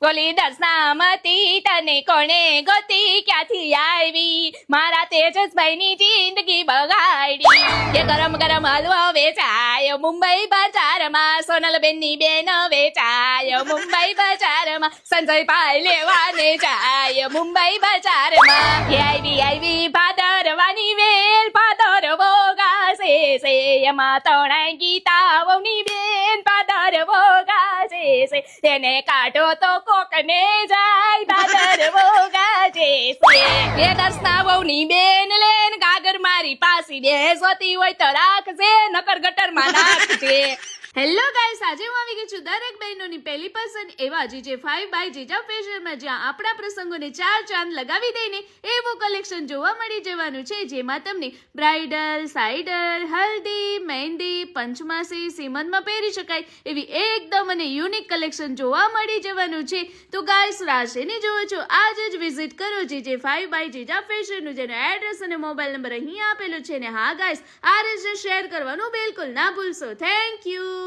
બોલી દર્શનામતી તને કોણે ગોતી ક્યાંથી આવી મારા તેજસભાઈની જિંદગી બગાડી એ ગરમ ગરમ હલવો વેચાય મુંબઈ બજારમાં સોનલબેનની બેન વેચાય મુંબઈ બજારમાં સંજયભાઈ લેવાને જાય મુંબઈ બજારમાં એ આવી ભાદરવાની વેલ ભાદરવો ગાશે છે એમાં ત્રણેય ગીતાઓની બેન ભાદરવો ગાશે છે એને કાઢો તો કોકને જાય ભાદરવો ગાશે છે એ દર્શનાવની બેન લેન ગાગર મારી પાસી બેસતી હોય તો રાખજે નકર ગટરમાં નાખજે હેલો ગાઈસ, આજે હું આવી ગઈ છું દરેક બહેનોની પહેલી પસંદ એવા GJ5 બાય જીજા ફેશનમાં, જ્યાં આપણા પ્રસંગોને ચાર ચાંદ લગાવી દઈને એવું કલેક્શન જોવા મળી જવાનું છે, જેમાં તમને બ્રાઇડલ, સાઇડર, હલ્દી, મહેંદી, પંચમાસી, સીમંતમાં પહેરી શકાય એવી એકદમ અને યુનિક કલેક્શન જોવા મળી જવાનું છે. તો ગાઈસ, રાશિની જોવો છો આજે જ વિઝિટ કરો GJ5 બાય જીજા ફેશનનું, જેનો એડ્રેસ અને મોબાઈલ નંબર અહીં આપેલો છે. ને હા ગાઈસ, આ રીતે શેર કરવાનું બિલકુલ ના ભૂલશો. Thank you.